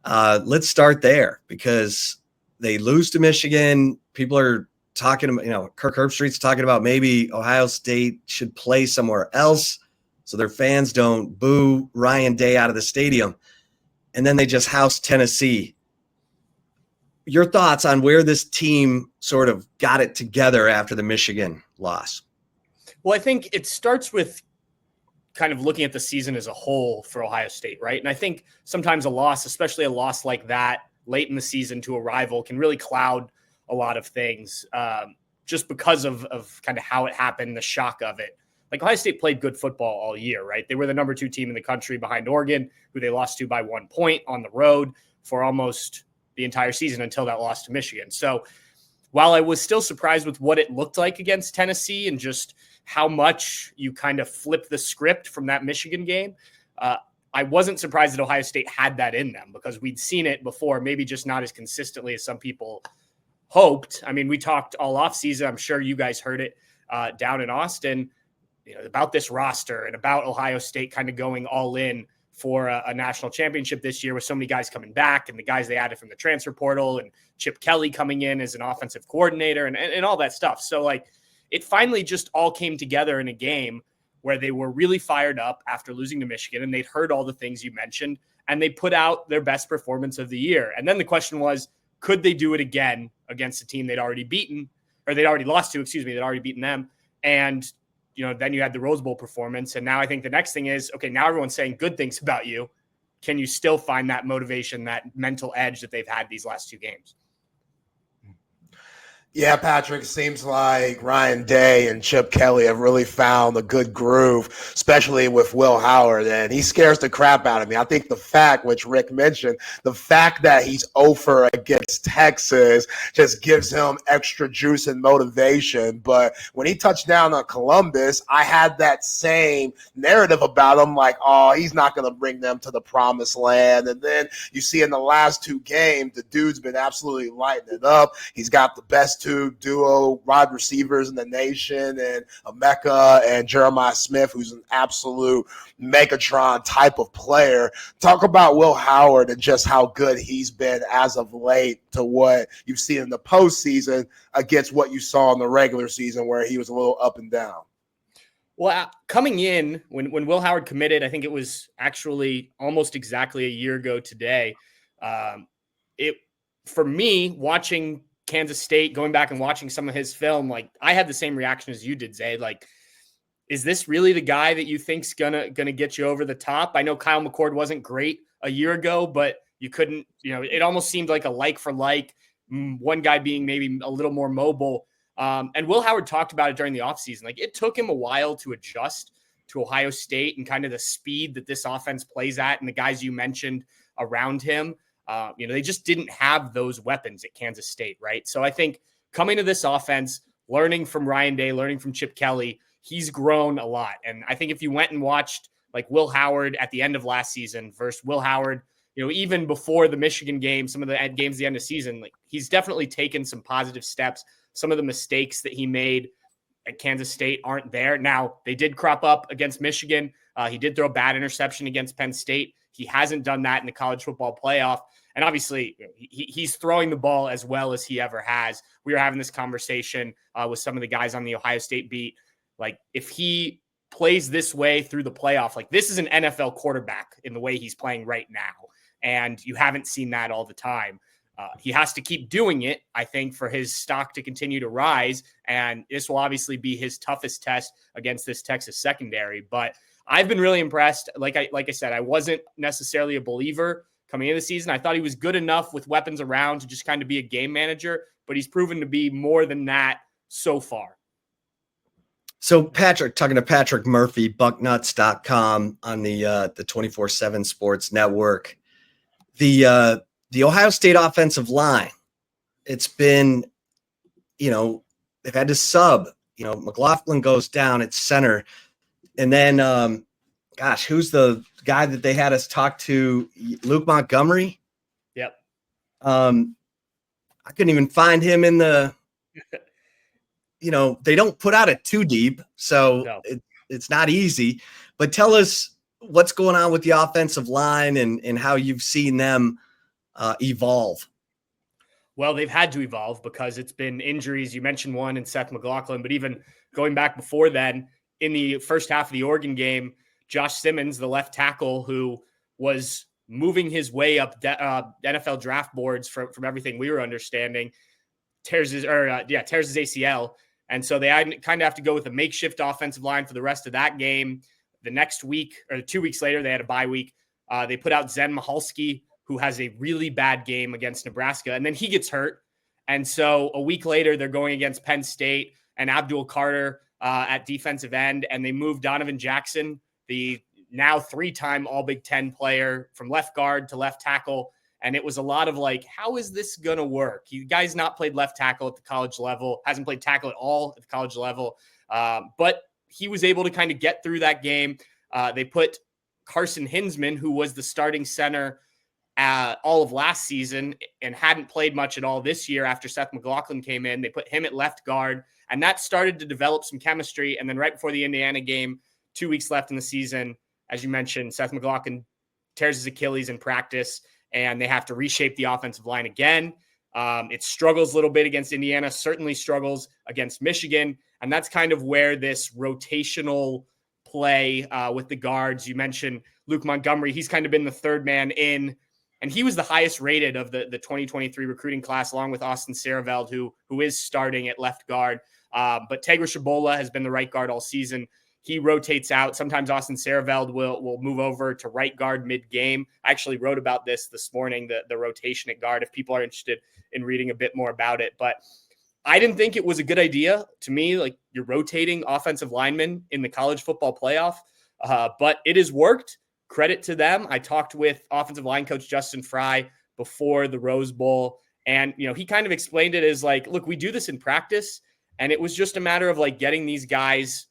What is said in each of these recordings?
Let's start there because they lose to Michigan. People are talking about, Kirk Herbstreit's talking about maybe Ohio State should play somewhere else so their fans don't boo Ryan Day out of the stadium. And then they just house Tennessee. Your thoughts on where this team sort of got it together after the Michigan loss? Well, I think it starts with kind of looking at the season as a whole for Ohio State, right? And I think sometimes a loss, especially a loss like that late in the season to a rival, can really cloud a lot of things just because of kind of how it happened, the shock of it. Like Ohio State played good football all year, right? They were the number 2 team in the country behind Oregon, who they lost to by 1 point on the road for almost the entire season until that loss to Michigan. So while I was still surprised with what it looked like against Tennessee and just how much you kind of flip the script from that Michigan game, I wasn't surprised that Ohio State had that in them because we'd seen it before, maybe just not as consistently as some people hoped. I mean, we talked all offseason. I'm sure you guys heard it down in Austin, about this roster and about Ohio State kind of going all in for a national championship this year with so many guys coming back and the guys they added from the transfer portal and Chip Kelly coming in as an offensive coordinator and all that stuff. So like it finally just all came together in a game where they were really fired up after losing to Michigan and they'd heard all the things you mentioned and they put out their best performance of the year. And then the question was, could they do it again against a team they'd already beaten or they'd already lost to, they'd already beaten them. And then you had the Rose Bowl performance. And now I think the next thing is, okay, now everyone's saying good things about you. Can you still find that motivation, that mental edge that they've had these last 2 games? Yeah, Patrick, it seems like Ryan Day and Chip Kelly have really found a good groove, especially with Will Howard, and he scares the crap out of me. I think the fact, which Rick mentioned, the fact that he's 0 against Texas just gives him extra juice and motivation. But when he touched down on Columbus, I had that same narrative about him, like, oh, he's not going to bring them to the promised land. And then you see in the last 2 games, the dude's been absolutely lighting it up. He's got the best 2 duo wide receivers in the nation, and Emeka and Jeremiah Smith, who's an absolute Megatron type of player. Talk about Will Howard and just how good he's been as of late to what you've seen in the postseason against what you saw in the regular season where he was a little up and down. Well, coming in, when Will Howard committed, I think it was actually almost exactly a year ago today. For me, watching Kansas State, going back and watching some of his film, like I had the same reaction as you did, Zay. Like, is this really the guy that you think's gonna get you over the top? I know Kyle McCord wasn't great a year ago, but you couldn't, it almost seemed like a like for like, one guy being maybe a little more mobile. And Will Howard talked about it during the offseason. Like it took him a while to adjust to Ohio State and kind of the speed that this offense plays at and the guys you mentioned around him. They just didn't have those weapons at Kansas State, right? So I think coming to this offense, learning from Ryan Day, learning from Chip Kelly, he's grown a lot. And I think if you went and watched like Will Howard at the end of last season versus Will Howard, even before the Michigan game, some of the games at the end of season, like he's definitely taken some positive steps. Some of the mistakes that he made at Kansas State aren't there. Now, they did crop up against Michigan. He did throw a bad interception against Penn State. He hasn't done that in the college football playoff. And obviously, he's throwing the ball as well as he ever has. We were having this conversation with some of the guys on the Ohio State beat. Like, if he plays this way through the playoff, like this is an NFL quarterback in the way he's playing right now. And you haven't seen that all the time. He has to keep doing it, I think, for his stock to continue to rise. And this will obviously be his toughest test against this Texas secondary. But I've been really impressed. Like I said, I wasn't necessarily a believer coming into the season. I thought he was good enough with weapons around to just kind of be a game manager, but he's proven to be more than that so far. So Patrick, talking to Patrick Murphy, bucknuts.com on the 24/7 Sports Network. The Ohio State offensive line, it's been, they've had to sub, McLaughlin goes down at center. And then, who's the guy that they had us talk to? Luke Montgomery? Yep. I couldn't even find him in the, they don't put out it too deep. So no. It's not easy. But tell us what's going on with the offensive line and how you've seen them evolve? Well, they've had to evolve because it's been injuries. You mentioned one in Seth McLaughlin, but even going back before then, in the first half of the Oregon game, Josh Simmons, the left tackle who was moving his way up NFL draft boards from everything we were understanding, tears his ACL. And so they kind of have to go with a makeshift offensive line for the rest of that game. The next week, or 2 weeks later, they had a bye week. They put out Zen Michalski, who has a really bad game against Nebraska, and then he gets hurt. And so a week later, they're going against Penn State and Abdul Carter at defensive end, and they moved Donovan Jackson, the now 3-time All-Big Ten player, from left guard to left tackle. And it was a lot of like, how is this going to work? The guy's not played left tackle at the college level, hasn't played tackle at all at the college level. But he was able to kind of get through that game. They put Carson Hinsman, who was the starting center all of last season and hadn't played much at all this year after Seth McLaughlin came in. They put him at left guard, and that started to develop some chemistry. And then right before the Indiana game, 2 weeks left in the season, as you mentioned, Seth McLaughlin tears his Achilles in practice, and they have to reshape the offensive line again. It struggles a little bit against Indiana, certainly struggles against Michigan. And that's kind of where this rotational play with the guards, you mentioned Luke Montgomery, he's kind of been the third man in, and he was the highest rated of the 2023 recruiting class, along with Austin Sareveld, who is starting at left guard. But Tegra Shabola has been the right guard all season. He rotates out. Sometimes Austin Sareveld will move over to right guard mid-game. I actually wrote about this morning, the rotation at guard, if people are interested in reading a bit more about it. But I didn't think it was a good idea. To me, like, you're rotating offensive linemen in the college football playoff, but it has worked. Credit to them. I talked with offensive line coach Justin Fry before the Rose Bowl, and he kind of explained it as like, look, we do this in practice, and it was just a matter of like getting these guys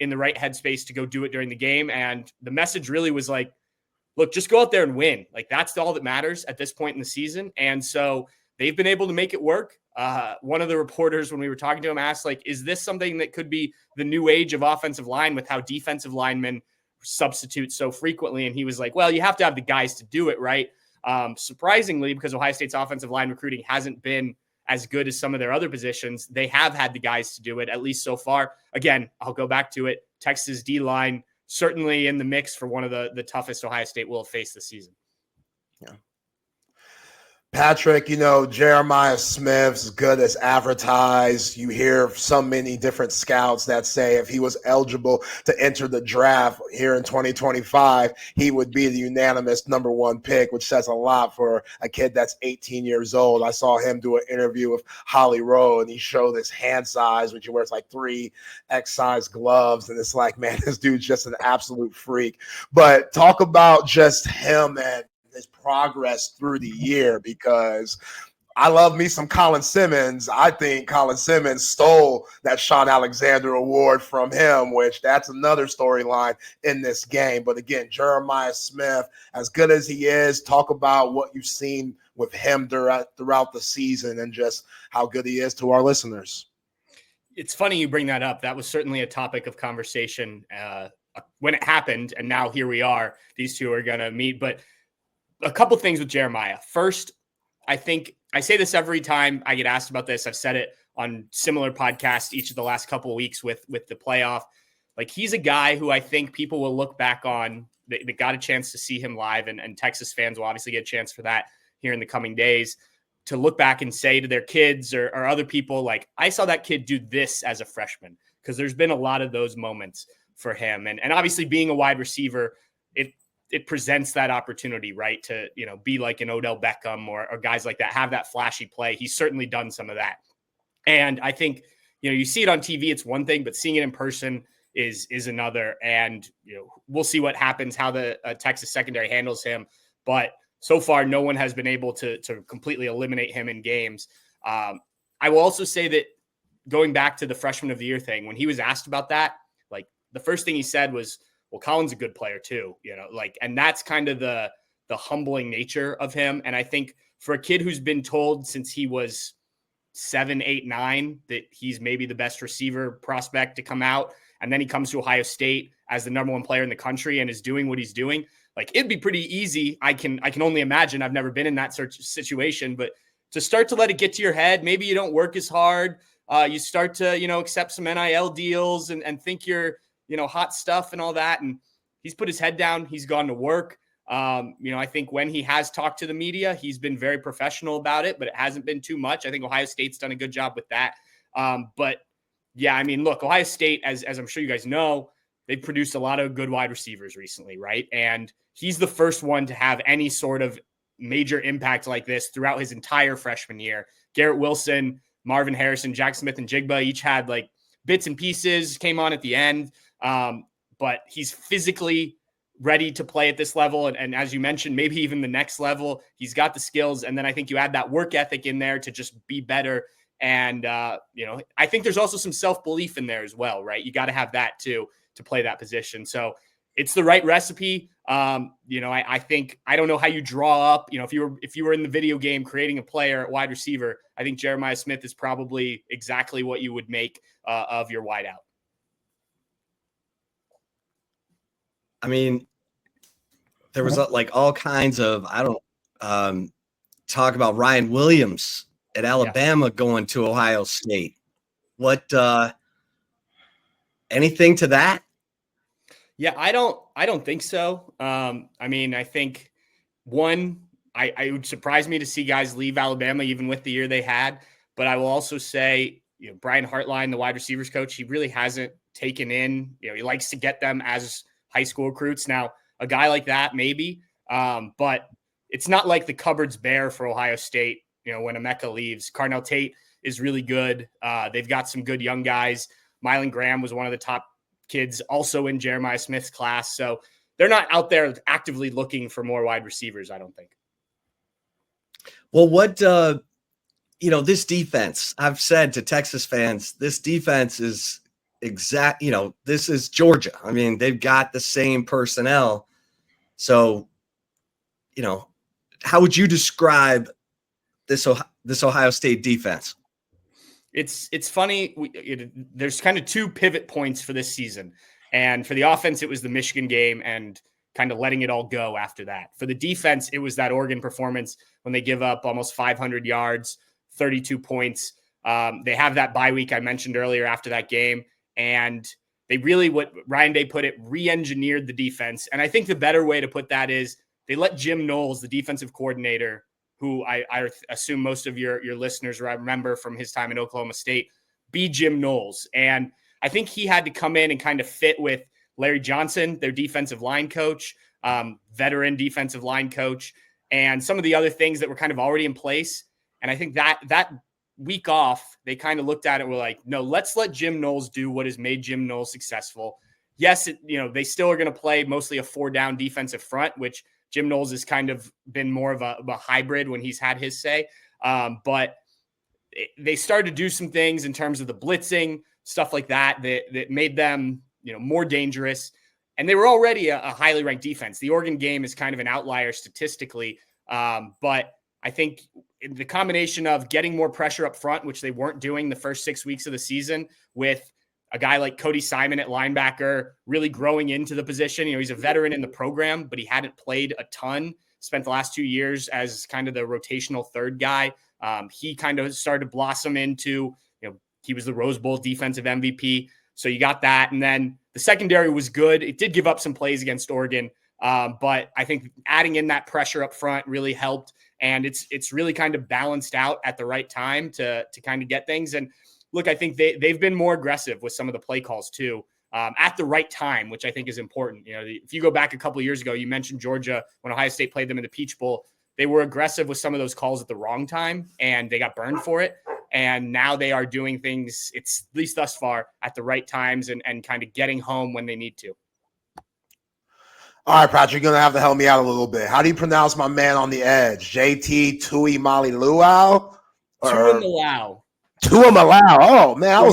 in the right headspace to go do it during the game. And the message really was like, look, just go out there and win. Like, that's all that matters at this point in the season. And so they've been able to make it work. One of the reporters, when we were talking to him, asked, like, is this something that could be the new age of offensive line with how defensive linemen substitute so frequently? And he was like, well, you have to have the guys to do it, right? Surprisingly, because Ohio State's offensive line recruiting hasn't been as good as some of their other positions, they have had the guys to do it, at least so far. Again, I'll go back to it. Texas D-line certainly in the mix for one of the toughest Ohio State will have faced this season. Yeah. Patrick, Jeremiah Smith's good as advertised. You hear so many different scouts that say if he was eligible to enter the draft here in 2025, he would be the unanimous number one pick, which says a lot for a kid that's 18 years old. I saw him do an interview with Holly Rowe, and he showed his hand size, which he wears like 3X-size gloves. And it's like, man, this dude's just an absolute freak. But talk about just him and his progress through the year, because I love me some Colin Simmons. I think Colin Simmons stole that Sean Alexander Award from him, which that's another storyline in this game. But again, Jeremiah Smith, as good as he is, talk about what you've seen with him throughout the season and just how good he is to our listeners. It's funny you bring that up. That was certainly a topic of conversation when it happened, and now here we are. These two are going to meet, but a couple things with Jeremiah. First, I think I say this every time I get asked about this. I've said it on similar podcasts each of the last couple of weeks with the playoff. Like, he's a guy who I think people will look back on that got a chance to see him live, and Texas fans will obviously get a chance for that here in the coming days, to look back and say to their kids or other people, like, I saw that kid do this as a freshman, because there's been a lot of those moments for him. And obviously being a wide receiver, it presents that opportunity, right, to, be like an Odell Beckham or guys like that, have that flashy play. He's certainly done some of that. And I think, you see it on TV, it's one thing, but seeing it in person is another. And, we'll see what happens, how the Texas secondary handles him. But so far, no one has been able to completely eliminate him in games. I will also say that, going back to the freshman of the year thing, when he was asked about that, like, the first thing he said was, well, Colin's a good player too, and that's kind of the humbling nature of him. And I think for a kid who's been told since he was 7, 8, 9 that he's maybe the best receiver prospect to come out, and then he comes to Ohio State as the number one player in the country and is doing what he's doing, like it'd be pretty easy. I can only imagine. I've never been in that sort of situation, but to start to let it get to your head, maybe you don't work as hard. You start to, accept some NIL deals and think you're, hot stuff and all that. And he's put his head down. He's gone to work. I think when he has talked to the media, he's been very professional about it, but it hasn't been too much. I think Ohio State's done a good job with that. But yeah, I mean, look, Ohio State, as I'm sure you guys know, they've produced a lot of good wide receivers recently, right? And he's the first one to have any sort of major impact like this throughout his entire freshman year. Garrett Wilson, Marvin Harrison, Jack Smith, and Jigba each had like bits and pieces, came on at the end. But he's physically ready to play at this level. And as you mentioned, maybe even the next level. He's got the skills. And then I think you add that work ethic in there to just be better. And, I think there's also some self-belief in there as well, right? You got to have that too to play that position. So it's the right recipe. I think, I don't know how you draw up, if you were in the video game creating a player at wide receiver, I think Jeremiah Smith is probably exactly what you would make of your wideout. I mean, there was like all kinds of, talk about Ryan Williams at Alabama going to Ohio State. What, anything to that? Yeah, I don't think so. I think it would surprise me to see guys leave Alabama, even with the year they had. But I will also say, Brian Hartline, the wide receivers coach, he really hasn't taken in, he likes to get them as high school recruits. Now, a guy like that, maybe, but it's not like the cupboard's bare for Ohio State. When Emeka leaves, Carnell Tate is really good. They've got some good young guys. Mylan Graham was one of the top kids also in Jeremiah Smith's class. So they're not out there actively looking for more wide receivers, I don't think. Well, what, this defense, I've said to Texas fans, this defense is this is Georgia. I mean, they've got the same personnel. So, how would you describe this Ohio State defense? It's funny. There's kind of two pivot points for this season. And for the offense, it was the Michigan game and kind of letting it all go after that. For the defense, it was that Oregon performance when they give up almost 500 yards, 32 points. They have that bye week I mentioned earlier after that game. And they really, what Ryan Day put it, re-engineered the defense. And I think the better way to put that is they let Jim Knowles, the defensive coordinator, who I assume most of your listeners remember from his time in Oklahoma State, be Jim Knowles. And I think he had to come in and kind of fit with Larry Johnson, their defensive line coach, veteran defensive line coach, and some of the other things that were kind of already in place. And I think that week off, they kind of looked at it and were like, no, let's let Jim Knowles do what has made Jim Knowles successful. Yes, they still are going to play mostly a 4-down defensive front, which Jim Knowles has kind of been more of a hybrid when he's had his say. But they started to do some things in terms of the blitzing, stuff like that made them, more dangerous. And they were already a highly ranked defense. The Oregon game is kind of an outlier statistically. But I think the combination of getting more pressure up front, which they weren't doing the first 6 weeks of the season, with a guy like Cody Simon at linebacker really growing into the position. He's a veteran in the program, but he hadn't played a ton, spent the last 2 years as kind of the rotational third guy. He kind of started to blossom into, he was the Rose Bowl defensive MVP. So you got that. And then the secondary was good. It did give up some plays against Oregon. But I think adding in that pressure up front really helped. And it's really kind of balanced out at the right time to kind of get things. And look, I think they've been more aggressive with some of the play calls too, at the right time, which I think is important. If you go back a couple of years ago, you mentioned Georgia when Ohio State played them in the Peach Bowl. They were aggressive with some of those calls at the wrong time, and they got burned for it. And now they are doing things, it's at least thus far, at the right times and kind of getting home when they need to. All right, Patrick, you're going to have to help me out a little bit. How do you pronounce my man on the edge? JT Tuimoloau? Tuimoloau. Tuimoloau. Oh, man.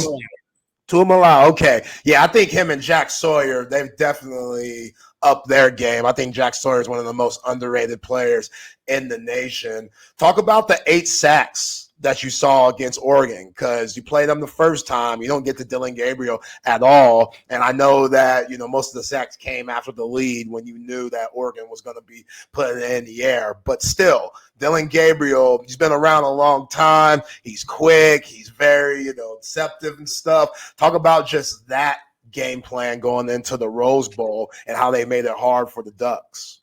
Tuimoloau. Okay. Yeah, I think him and Jack Sawyer, they've definitely upped their game. I think Jack Sawyer is one of the most underrated players in the nation. Talk about the 8 sacks that you saw against Oregon, because you play them the first time, you don't get to Dylan Gabriel at all. And I know that, most of the sacks came after the lead when you knew that Oregon was going to be putting it in the air. But still, Dylan Gabriel, he's been around a long time. He's quick. He's very, deceptive and stuff. Talk about just that game plan going into the Rose Bowl and how they made it hard for the Ducks.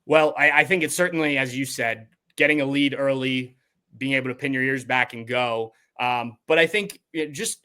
Well, I think it's certainly, as you said, getting a lead early, being able to pin your ears back and go. But I think just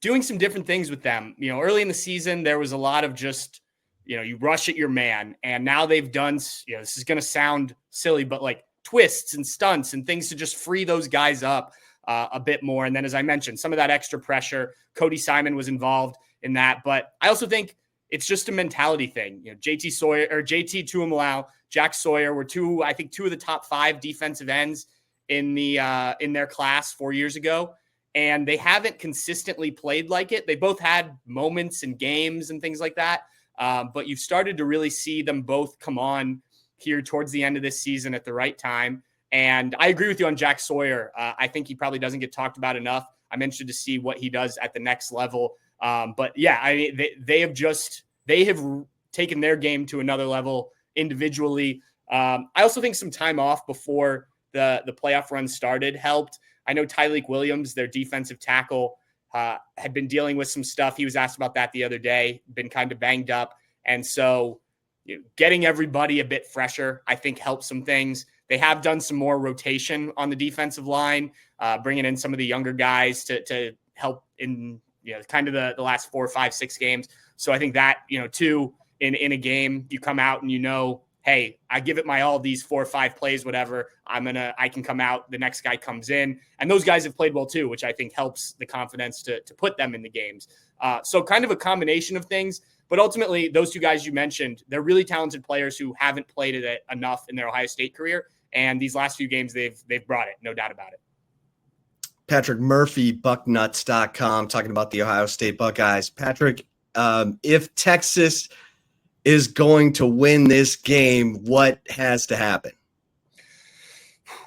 doing some different things with them. Early in the season, there was a lot of just, you rush at your man. And now they've done, this is going to sound silly, but like twists and stunts and things to just free those guys up a bit more. And then, as I mentioned, some of that extra pressure, Cody Simon was involved in that. But I also think it's just a mentality thing. JT Tuimoloau, Jack Sawyer were two of the top 5 defensive ends in their class 4 years ago, and they haven't consistently played like it. They both had moments and games and things like that, but you've started to really see them both come on here towards the end of this season at the right time. And I agree with you on Jack Sawyer. I think he probably doesn't get talked about enough. I'm interested to see what he does at the next level. But yeah, I mean, they have taken their game to another level individually. I also think some time off before the playoff run started helped. I know Tyleik Williams, their defensive tackle, had been dealing with some stuff. He was asked about that the other day, been kind of banged up. And so getting everybody a bit fresher, I think, helps some things. They have done some more rotation on the defensive line, bringing in some of the younger guys to help in kind of the last 4, 5, 6 games. So I think that, too, in a game, you come out and hey, I give it my all these 4 or 5 plays, whatever. I can come out. The next guy comes in, and those guys have played well too, which I think helps the confidence to put them in the games. So kind of a combination of things, but ultimately those 2 guys you mentioned, they're really talented players who haven't played it enough in their Ohio State career. And these last few games, they've brought it, no doubt about it. Patrick Murphy, bucknuts.com, talking about the Ohio State Buckeyes. Patrick, if Texas is going to win this game, what has to happen?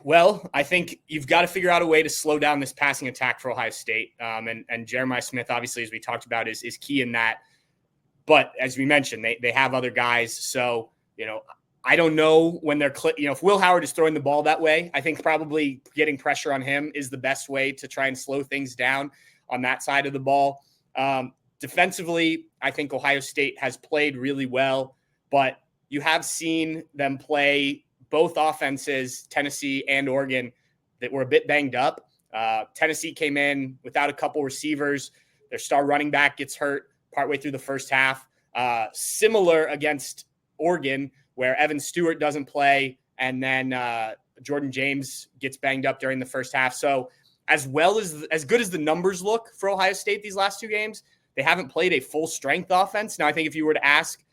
Well, I think you've got to figure out a way to slow down this passing attack for Ohio State. And Jeremiah Smith, obviously, as we talked about, is key in that. But as we mentioned, they have other guys. So, I don't know when they're if Will Howard is throwing the ball that way, I think probably getting pressure on him is the best way to try and slow things down on that side of the ball. Defensively, I think Ohio State has played really well, but you have seen them play both offenses, Tennessee and Oregon, that were a bit banged up. Tennessee came in without a couple receivers. Their star running back gets hurt partway through the first half. Similar against Oregon, where Evan Stewart doesn't play, and then Jordan James gets banged up during the first half. So as good as the numbers look for Ohio State these last 2 games, they haven't played a full strength offense. Now, I think if you were to ask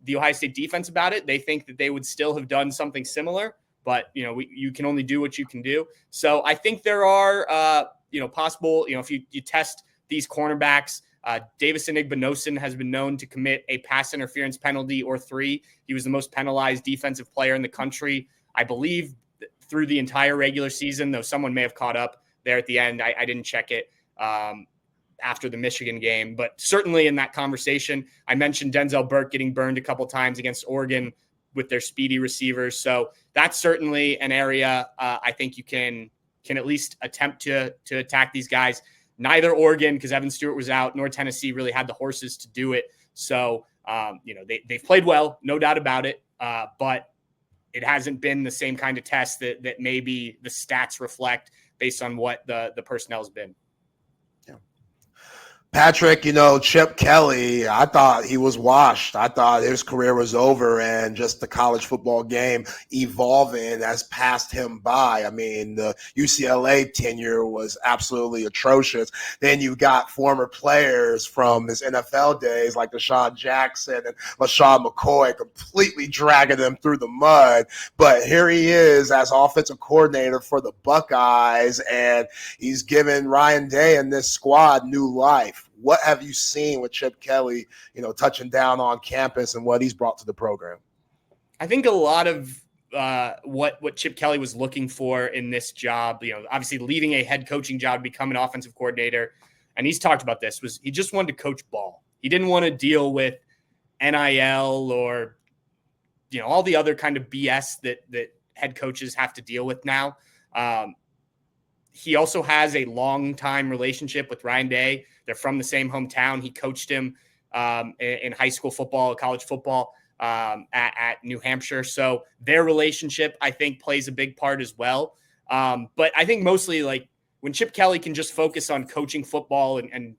the Ohio State defense about it, they think that they would still have done something similar, but you can only do what you can do. So I think there are, possible, if you test these cornerbacks, Davison Igbinosun has been known to commit a pass interference penalty or 3. He was the most penalized defensive player in the country, I believe, through the entire regular season, though someone may have caught up there at the end. I didn't check it after the Michigan game, but certainly in that conversation, I mentioned Denzel Burke getting burned a couple times against Oregon with their speedy receivers. So that's certainly an area I think you can at least attempt to attack these guys. Neither Oregon, because Evan Stewart was out, nor Tennessee really had the horses to do it. So, they've played well, no doubt about it. But it hasn't been the same kind of test that maybe the stats reflect based on what the personnel has been. Patrick, Chip Kelly, I thought he was washed. I thought his career was over, and just the college football game evolving has passed him by. I mean, the UCLA tenure was absolutely atrocious. Then you got former players from his NFL days like Deshaun Jackson and LaShawn McCoy completely dragging them through the mud. But here he is as offensive coordinator for the Buckeyes, and he's given Ryan Day and this squad new life. What have you seen with Chip Kelly, touching down on campus and what he's brought to the program? I think a lot of what Chip Kelly was looking for in this job. Obviously leaving a head coaching job to become an offensive coordinator. And he's talked about this, was he just wanted to coach ball. He didn't want to deal with NIL or, all the other kind of BS that head coaches have to deal with now. He also has a long-time relationship with Ryan Day. They're from the same hometown. He coached him in high school football, college football at New Hampshire. So their relationship, I think, plays a big part as well. But I think mostly like when Chip Kelly can just focus on coaching football and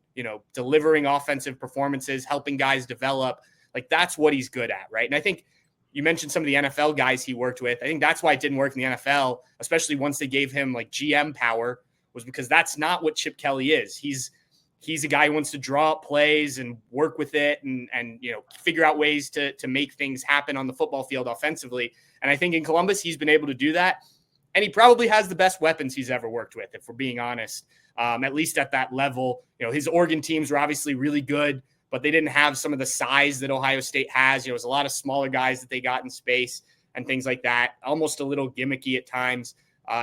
delivering offensive performances, helping guys develop, like that's what he's good at, right? And I think you mentioned some of the NFL guys he worked with. I think that's why it didn't work in the NFL, especially once they gave him like GM power, was because that's not what Chip Kelly is. He's a guy who wants to draw up plays and work with it and figure out ways to make things happen on the football field offensively. And I think in Columbus, he's been able to do that. And he probably has the best weapons he's ever worked with, if we're being honest, at least at that level. His Oregon teams were obviously really good, but they didn't have some of the size that Ohio State has. It was a lot of smaller guys that they got in space and things like that, almost a little gimmicky at times.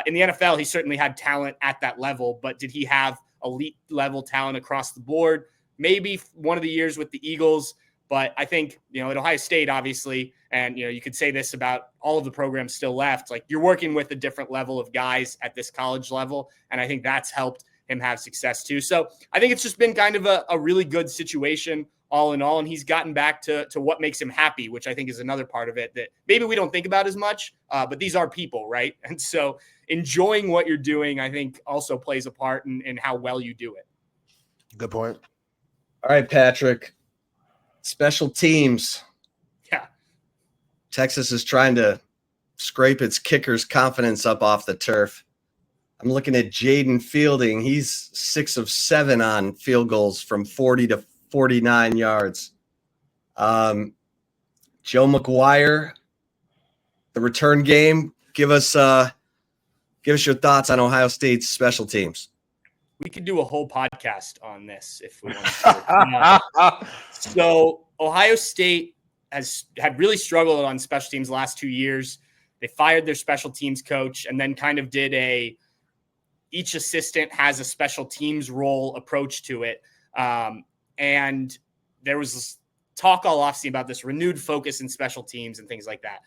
In the NFL, he certainly had talent at that level, but did he have elite level talent across the board? Maybe one of the years with the Eagles, but I think, at Ohio State, obviously, and, you could say this about all of the programs still left, like you're working with a different level of guys at this college level. And I think that's helped him have success too. So I think it's just been kind of a really good situation all in all. And he's gotten back to what makes him happy, which I think is another part of it that maybe we don't think about as much, but these are people, right? And so enjoying what you're doing, I think also plays a part in how well you do it. Good point. All right, Patrick. Special teams. Yeah. Texas is trying to scrape its kicker's confidence up off the turf. I'm looking at Jaden Fielding. He's 6 of 7 on field goals from 40 to 49 yards. Joe McGuire, the return game. Give us your thoughts on Ohio State's special teams. We could do a whole podcast on this if we want to. So Ohio State had really struggled on special teams the last 2 years. They fired their special teams coach and then kind of did each assistant has a special teams role approach to it. And there was this talk all offseason about this renewed focus in special teams and things like that.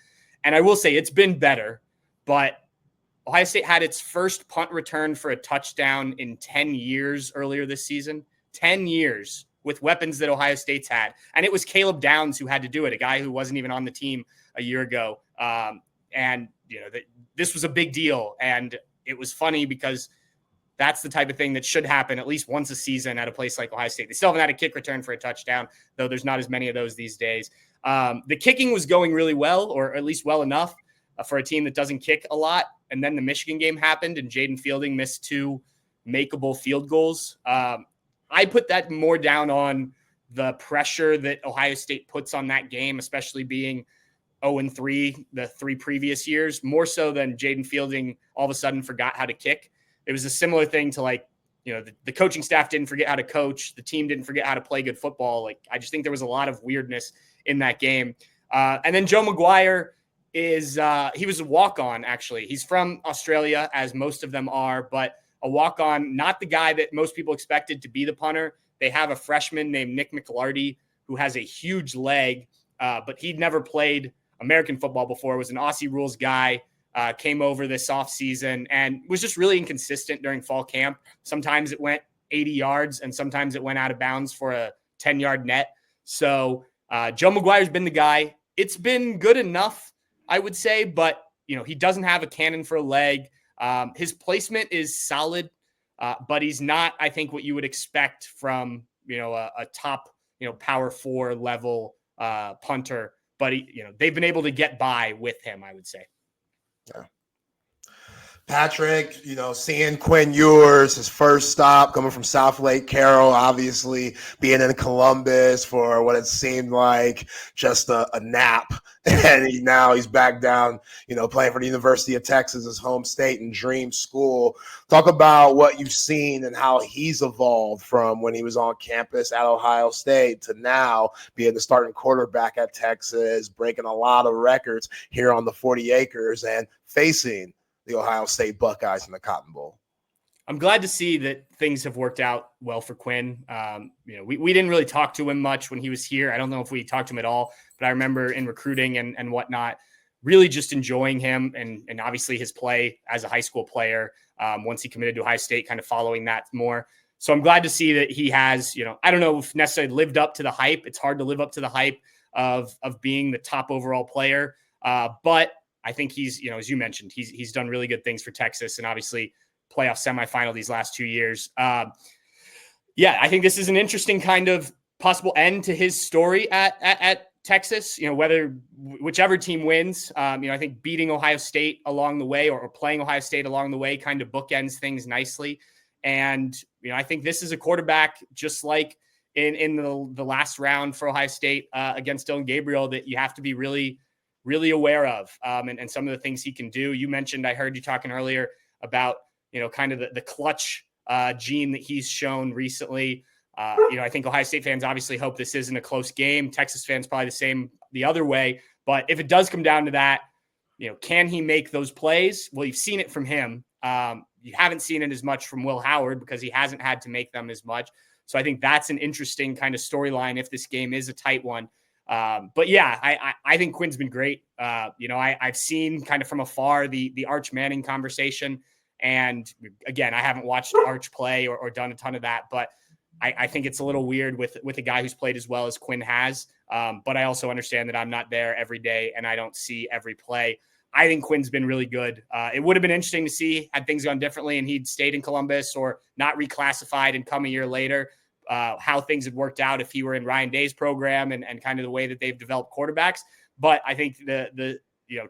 And I will say it's been better, but Ohio State had its first punt return for a touchdown in 10 years earlier this season. 10 years with weapons that Ohio State's had. And it was Caleb Downs who had to do it, a guy who wasn't even on the team a year ago. This was a big deal. And it was funny because that's the type of thing that should happen at least once a season at a place like Ohio State. They still haven't had a kick return for a touchdown, though there's not as many of those these days. The kicking was going really well, or at least well enough for a team that doesn't kick a lot. And then the Michigan game happened and Jaden Fielding missed 2 makeable field goals. I put that more down on the pressure that Ohio State puts on that game, especially being 0-3 the 3 previous years, more so than Jaden Fielding all of a sudden forgot how to kick. It was a similar thing to the coaching staff didn't forget how to coach. The team didn't forget how to play good football. I just think there was a lot of weirdness in that game. And then Joe McGuire he was a walk-on, actually. He's from Australia, as most of them are, but a walk-on, not the guy that most people expected to be the punter. They have a freshman named Nick McLarty who has a huge leg, but he'd never played American football before, was an Aussie rules guy, came over this offseason and was just really inconsistent during fall camp. Sometimes it went 80 yards and sometimes it went out of bounds for a 10-yard net. So Joe McGuire's been the guy. It's been good enough, I would say, but he doesn't have a cannon for a leg. His placement is solid, but he's not, I think, what you would expect from, a top, power 4 level punter, but they've been able to get by with him, I would say. Yeah. Patrick, seeing Quinn Ewers, his first stop coming from South Lake Carroll, obviously being in Columbus for what it seemed like just a nap. And now he's back down, playing for the University of Texas, his home state and dream school. Talk about what you've seen and how he's evolved from when he was on campus at Ohio State to now being the starting quarterback at Texas, breaking a lot of records here on the 40 acres and facing the Ohio State Buckeyes in the Cotton Bowl. I'm glad to see that things have worked out well for Quinn. We didn't really talk to him much when he was here. I don't know if we talked to him at all, but I remember in recruiting and whatnot, really just enjoying him and obviously his play as a high school player. Once he committed to Ohio State, kind of following that more. So I'm glad to see that he has, I don't know if necessarily lived up to the hype. It's hard to live up to the hype of being the top overall player. But I think he's, as you mentioned, he's done really good things for Texas and obviously playoff semifinal these last 2 years. I think this is an interesting kind of possible end to his story at Texas. Whichever team wins, I think beating Ohio State along the way or playing Ohio State along the way kind of bookends things nicely. And, I think this is a quarterback just like in the last round for Ohio State against Dylan Gabriel that you have to be really aware of and some of the things he can do. You mentioned, I heard you talking earlier about, kind of the clutch gene that he's shown recently. I think Ohio State fans obviously hope this isn't a close game. Texas fans probably the same the other way. But if it does come down to that, can he make those plays? Well, you've seen it from him. You haven't seen it as much from Will Howard because he hasn't had to make them as much. So I think that's an interesting kind of storyline if this game is a tight one. But yeah, I think Quinn's been great. I've seen kind of from afar the Arch Manning conversation. And again, I haven't watched Arch play or done a ton of that, but I think it's a little weird with a guy who's played as well as Quinn has. But I also understand that I'm not there every day and I don't see every play. I think Quinn's been really good. It would have been interesting to see had things gone differently and he'd stayed in Columbus or not reclassified and come a year later. How things had worked out if he were in Ryan Day's program and kind of the way that they've developed quarterbacks. But I think the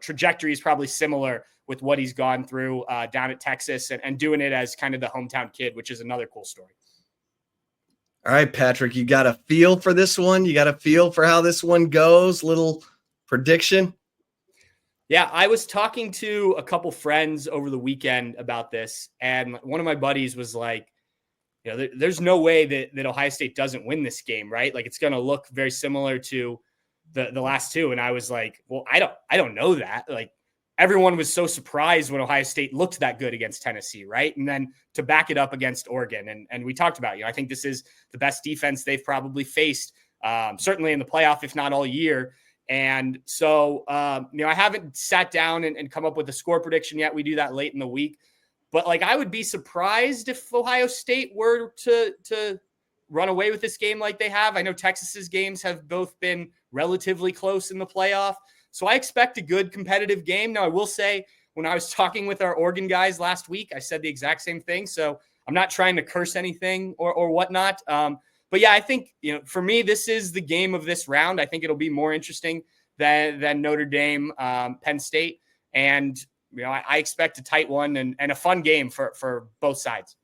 trajectory is probably similar with what he's gone through down at Texas and doing it as kind of the hometown kid, which is another cool story. All right, Patrick, you got a feel for this one? You got a feel for how this one goes? Little prediction? Yeah, I was talking to a couple friends over the weekend about this, and one of my buddies was like, there's no way that Ohio State doesn't win this game, right? Like it's going to look very similar to the last two. And I was like, well, I don't know that. Like everyone was so surprised when Ohio State looked that good against Tennessee, right? And then to back it up against Oregon. And we talked about, I think this is the best defense they've probably faced, certainly in the playoff, if not all year. And so, I haven't sat down and come up with a score prediction yet. We do that late in the week. But I would be surprised if Ohio State were to run away with this game like they have. I know Texas's games have both been relatively close in the playoff. So I expect a good competitive game. Now, I will say when I was talking with our Oregon guys last week, I said the exact same thing. So I'm not trying to curse anything or whatnot. But yeah, I think, for me, this is the game of this round. I think it'll be more interesting than Notre Dame, Penn State. And, I expect a tight one and a fun game for both sides.